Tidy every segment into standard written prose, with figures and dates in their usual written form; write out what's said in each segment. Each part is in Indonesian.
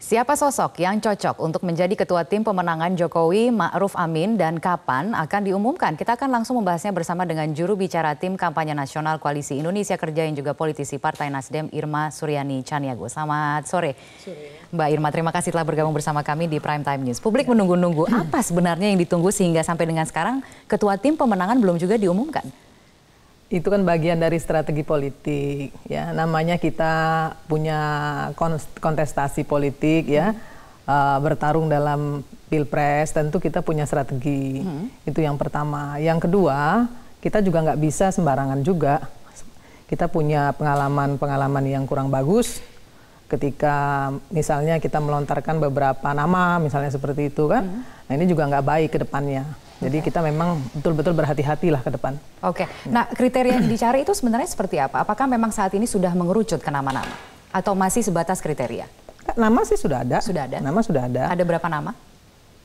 Siapa sosok yang cocok untuk menjadi ketua tim pemenangan Jokowi Ma'ruf Amin dan kapan akan diumumkan? Kita akan langsung membahasnya bersama dengan juru bicara tim kampanye nasional Koalisi Indonesia Kerja yang juga politisi Partai Nasdem Irma Suryani Chaniago. Selamat sore. Mbak Irma, terima kasih telah bergabung bersama kami di Prime Time News. Publik menunggu-nunggu apa sebenarnya yang ditunggu sehingga sampai dengan sekarang ketua tim pemenangan belum juga diumumkan? Itu kan bagian dari strategi politik, ya. Namanya kita punya kontestasi politik, ya, bertarung dalam pilpres. Tentu kita punya strategi. Itu yang pertama. Yang kedua, kita juga nggak bisa sembarangan juga. Kita punya pengalaman yang kurang bagus. Ketika misalnya kita melontarkan beberapa nama, misalnya seperti itu kan. Nah ini juga nggak baik ke depannya. Jadi kita memang betul-betul berhati-hatilah ke depan. Oke. Nah, kriteria yang dicari itu sebenarnya seperti apa? Apakah memang saat ini sudah mengerucut ke nama-nama? Atau masih sebatas kriteria? Nama sih sudah ada. Sudah ada? Nama sudah ada. Ada berapa nama?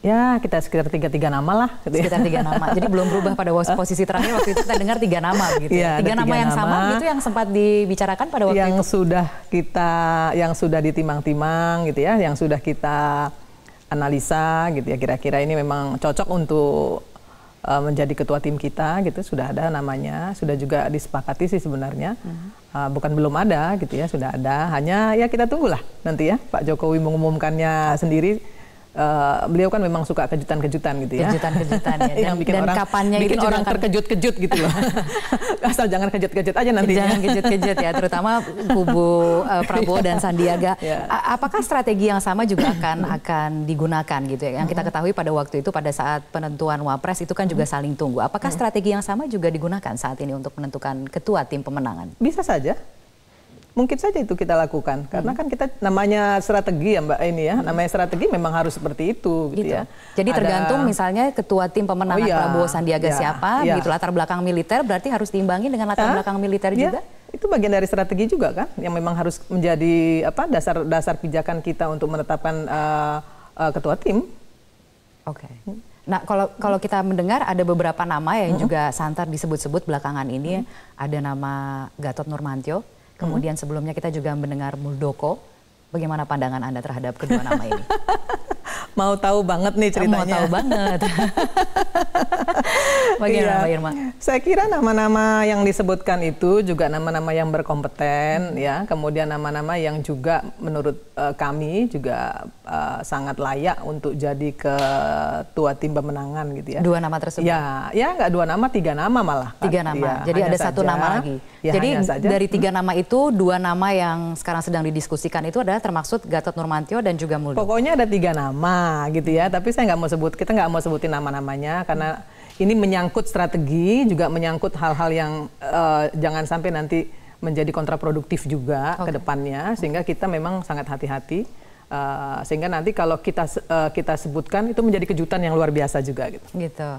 Ya, kita sekitar 3 nama lah. Sekitar 3 nama. Jadi belum berubah pada posisi terakhir waktu itu kita dengar 3 nama gitu. Ya, 3 nama yang sama gitu yang sempat dibicarakan pada waktu yang itu. Yang sudah ditimang-timang gitu ya, yang sudah kita analisa gitu ya, kira-kira ini memang cocok untuk menjadi ketua tim kita gitu, sudah ada namanya, sudah juga disepakati sih sebenarnya. Bukan belum ada gitu ya, sudah ada, hanya ya kita tunggulah nanti ya Pak Jokowi mengumumkannya sendiri. Beliau kan memang suka kejutan-kejutan gitu ya. Kejutan-kejutan ya. Yang bikin orang terkejut-kejut gitu loh. Asal jangan kejut-kejut aja nanti. Jangan kejut-kejut ya, terutama kubu Prabowo dan Sandiaga. Apakah strategi yang sama juga akan digunakan gitu ya? Yang kita ketahui pada waktu itu pada saat penentuan Wapres itu kan juga saling tunggu. Apakah strategi yang sama juga digunakan saat ini untuk menentukan ketua tim pemenangan? Bisa saja. Mungkin saja itu kita lakukan, karena kan kita namanya strategi ya Mbak ini ya, namanya strategi memang harus seperti itu gitu ya. Jadi tergantung misalnya ketua tim pemenangan Prabowo Sandiaga siapa, gitu latar belakang militer berarti harus diimbangi dengan latar belakang militer juga? Itu bagian dari strategi juga kan, yang memang harus menjadi dasar pijakan kita untuk menetapkan ketua tim. Oke. Nah, kalau kita mendengar ada beberapa nama yang juga santer disebut-sebut belakangan ini, ada nama Gatot Nurmantio. Kemudian sebelumnya kita juga mendengar Muldoko. Bagaimana pandangan Anda terhadap kedua nama ini? Mau tahu banget nih ceritanya. Mau tahu banget. Bagaimana Mbak Irma? Saya kira nama-nama yang disebutkan itu juga nama-nama yang berkompeten ya. Kemudian nama-nama yang juga menurut kami juga sangat layak untuk jadi ketua tim pemenangan gitu ya. 2 nama tersebut? Ya nggak 2 nama, 3 nama malah. 3 nama. Jadi ada 1 nama lagi. Ya, jadi dari 3 nama itu 2 nama yang sekarang sedang didiskusikan itu adalah termaksud Gatot Nurmantio dan juga Muldoko. Pokoknya ada 3 nama gitu ya. Tapi saya nggak mau kita nggak mau sebutin nama-namanya karena ini menyangkut strategi, juga menyangkut hal-hal yang jangan sampai nanti menjadi kontraproduktif juga ke depannya, sehingga kita memang sangat hati-hati, sehingga nanti kalau kita sebutkan itu menjadi kejutan yang luar biasa juga gitu.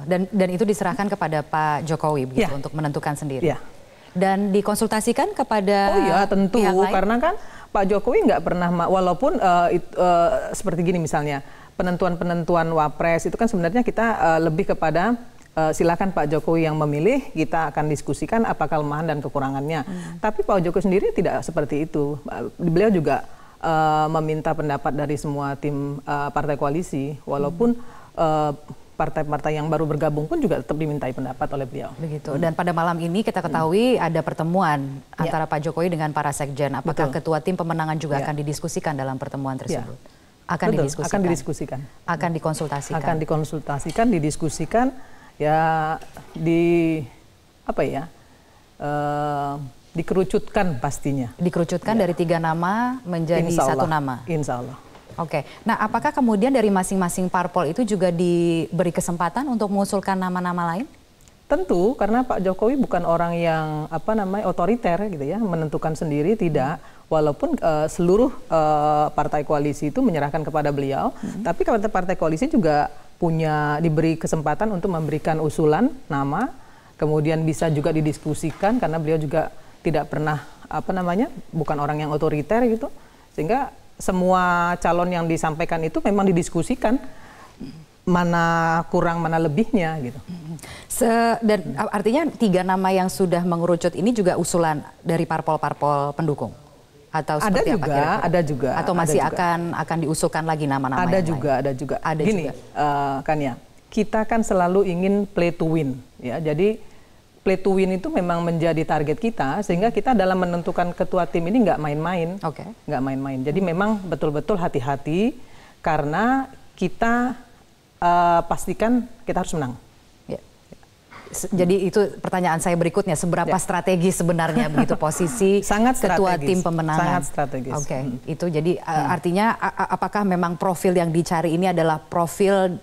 Dan itu diserahkan kepada Pak Jokowi begitu untuk menentukan sendiri. Dan dikonsultasikan kepada tentu pihak lain? Karena kan Pak Jokowi nggak pernah, walaupun seperti gini misalnya penentuan Wapres itu kan sebenarnya kita lebih kepada silakan Pak Jokowi yang memilih, kita akan diskusikan apa kelemahan dan kekurangannya. Tapi Pak Jokowi sendiri tidak seperti itu. Beliau juga meminta pendapat dari semua tim partai koalisi, walaupun partai-partai yang baru bergabung pun juga tetap dimintai pendapat oleh beliau. Begitu. Dan pada malam ini kita ketahui ada pertemuan antara Pak Jokowi dengan para sekjen. Apakah ketua tim pemenangan juga akan didiskusikan dalam pertemuan tersebut? Akan didiskusikan. Akan dikonsultasikan. Akan dikonsultasikan, didiskusikan. Ya dikerucutkan pastinya. Dikerucutkan dari 3 nama menjadi 1 nama. Insya Allah. Oke. Nah, apakah kemudian dari masing-masing parpol itu juga diberi kesempatan untuk mengusulkan nama-nama lain? Tentu, karena Pak Jokowi bukan orang yang otoriter gitu ya, menentukan sendiri, tidak. Walaupun seluruh partai koalisi itu menyerahkan kepada beliau, tapi partai koalisi juga diberi kesempatan untuk memberikan usulan nama, kemudian bisa juga didiskusikan karena beliau juga tidak pernah bukan orang yang otoriter gitu, sehingga semua calon yang disampaikan itu memang didiskusikan mana kurang mana lebihnya gitu. Dan artinya 3 nama yang sudah mengerucut ini juga usulan dari parpol-parpol pendukung Atau seperti apa kira-kira? Ada juga. Atau masih akan diusulkan lagi nama-nama yang lain? Ada juga. Gini, kan ya, kita kan selalu ingin play to win, ya. Jadi play to win itu memang menjadi target kita, sehingga kita dalam menentukan ketua tim ini nggak main-main, nggak main-main. Jadi memang betul-betul hati-hati karena kita pastikan kita harus menang. Jadi itu pertanyaan saya berikutnya, seberapa strategis sebenarnya begitu posisi ketua tim pemenangan? Sangat strategis. Itu jadi artinya apakah memang profil yang dicari ini adalah profil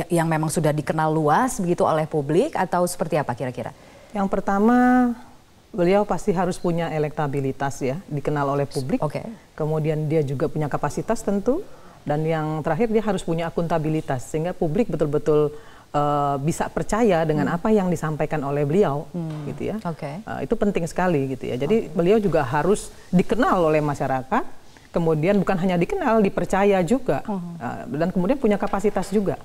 yang memang sudah dikenal luas begitu oleh publik atau seperti apa kira-kira? Yang pertama, beliau pasti harus punya elektabilitas ya, dikenal oleh publik. Kemudian dia juga punya kapasitas tentu, dan yang terakhir dia harus punya akuntabilitas sehingga publik betul-betul bisa percaya dengan apa yang disampaikan oleh beliau, gitu ya. Itu penting sekali, gitu ya. Jadi beliau juga harus dikenal oleh masyarakat, kemudian bukan hanya dikenal, dipercaya juga, dan kemudian punya kapasitas juga.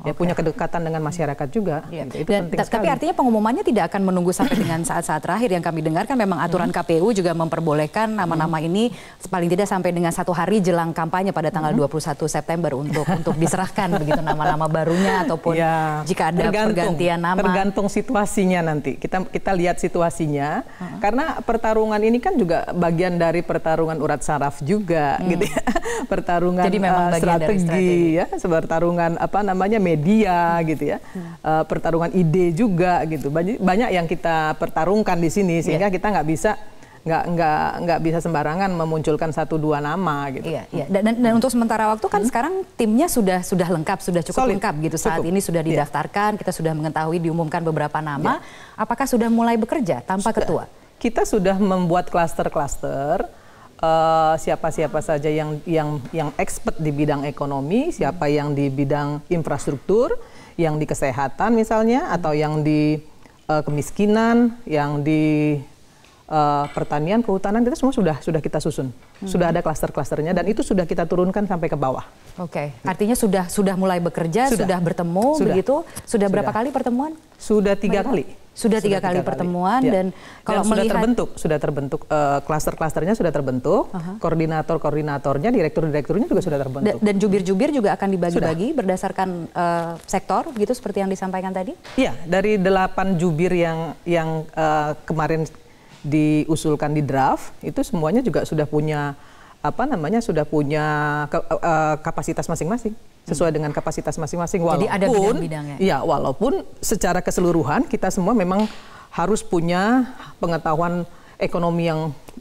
Ya, punya kedekatan dengan masyarakat juga. Gitu. Itu penting sekali. Tapi artinya pengumumannya tidak akan menunggu sampai dengan saat-saat terakhir. Yang kami dengarkan memang aturan KPU juga memperbolehkan nama-nama ini paling tidak sampai dengan 1 hari jelang kampanye pada tanggal 21 September untuk diserahkan begitu nama-nama barunya ataupun jika ada pergantian nama. Tergantung situasinya nanti. Kita lihat situasinya. Karena pertarungan ini kan juga bagian dari pertarungan urat saraf juga, gitu ya. Pertarungan strategi, ya, pertarungan media, gitu ya, pertarungan ide juga, gitu. Banyak yang kita pertarungkan di sini sehingga kita nggak bisa sembarangan memunculkan 1-2 nama, gitu. Dan untuk sementara waktu kan sekarang timnya sudah lengkap, sudah cukup lengkap, gitu. Saat ini sudah didaftarkan, kita sudah mengetahui diumumkan beberapa nama. Apakah sudah mulai bekerja tanpa ketua? Kita sudah membuat klaster-klaster. Siapa-siapa saja yang expert di bidang ekonomi, siapa yang di bidang infrastruktur, yang di kesehatan misalnya, atau yang di kemiskinan, yang di pertanian, kehutanan, itu semua sudah kita susun. Sudah ada klaster-klasternya dan itu sudah kita turunkan sampai ke bawah. Artinya sudah mulai bekerja, sudah bertemu, begitu. Sudah berapa kali pertemuan? Sudah 3 kali. Sudah 3 kali pertemuan dan kalau melihat sudah terbentuk klaster-klasternya sudah terbentuk, koordinator-koordinatornya, direktur-direkturnya juga sudah terbentuk. Dan jubir-jubir juga akan dibagi-bagi berdasarkan sektor, gitu seperti yang disampaikan tadi? Iya, dari 8 jubir yang kemarin diusulkan di draft itu semuanya juga sudah punya sudah punya kapasitas masing-masing. Sesuai dengan kapasitas masing-masing, walaupun jadi ada bidang-bidangnya. Iya, walaupun secara keseluruhan kita semua memang harus punya pengetahuan ekonomi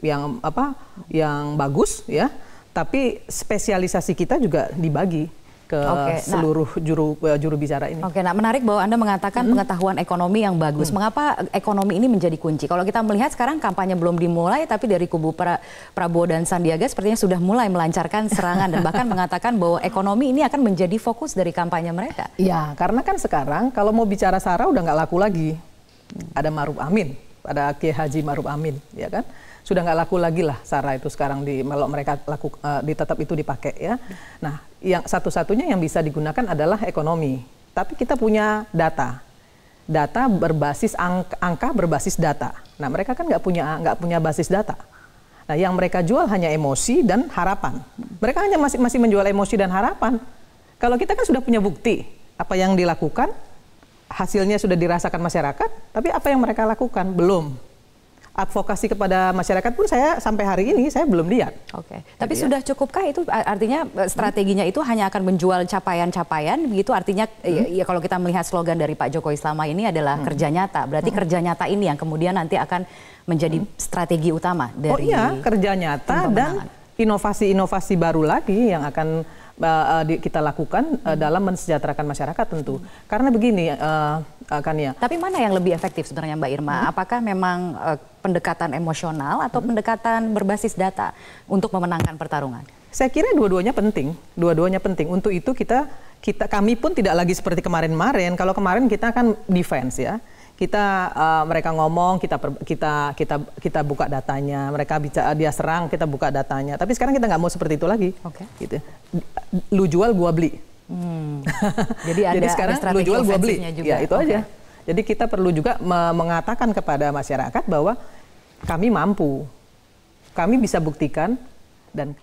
yang bagus, ya. Tapi spesialisasi kita juga dibagi ke seluruh juru bicara ini. Menarik bahwa Anda mengatakan pengetahuan ekonomi yang bagus. Mengapa ekonomi ini menjadi kunci? Kalau kita melihat sekarang kampanye belum dimulai, tapi dari kubu Prabowo dan Sandiaga sepertinya sudah mulai melancarkan serangan dan bahkan mengatakan bahwa ekonomi ini akan menjadi fokus dari kampanye mereka. Ya, karena kan sekarang kalau mau bicara SARA udah nggak laku lagi. Ada Ma'ruf Amin, ada Kiai Haji Ma'ruf Amin, ya kan? Sudah nggak laku lagi lah SARA itu sekarang kalau mereka tetap itu dipakai, ya. Nah, yang satu-satunya yang bisa digunakan adalah ekonomi. Tapi kita punya data berbasis angka berbasis data. Nah, mereka kan nggak punya basis data. Nah, yang mereka jual hanya emosi dan harapan. Mereka hanya masih menjual emosi dan harapan. Kalau kita kan sudah punya bukti apa yang dilakukan, hasilnya sudah dirasakan masyarakat. Tapi apa yang mereka lakukan belum. Advokasi kepada masyarakat pun saya sampai hari ini saya belum lihat. Tapi sudah cukupkah itu artinya strateginya itu hanya akan menjual capaian-capaian begitu, artinya ya kalau kita melihat slogan dari Pak Jokowi selama ini adalah kerja nyata. Berarti kerja nyata ini yang kemudian nanti akan menjadi strategi utama dari kerja nyata dan inovasi-inovasi baru lagi yang akan kita lakukan dalam mensejahterakan masyarakat tentu. Karena begini, Kania. Tapi mana yang lebih efektif sebenarnya Mbak Irma? Apakah memang pendekatan emosional atau pendekatan berbasis data untuk memenangkan pertarungan? Saya kira dua-duanya penting. Dua-duanya penting. Untuk itu kami pun tidak lagi seperti kemarin-kemarin. Kalau kemarin kita kan defense, ya. Mereka ngomong, kita buka datanya, dia serang, kita buka datanya. Tapi sekarang kita nggak mau seperti itu lagi. Gitu. Lu jual, gua beli. Jadi sekarang lu jual, gua beli. Ya itu aja. Jadi kita perlu juga mengatakan kepada masyarakat bahwa kami mampu. kami bisa buktikan dan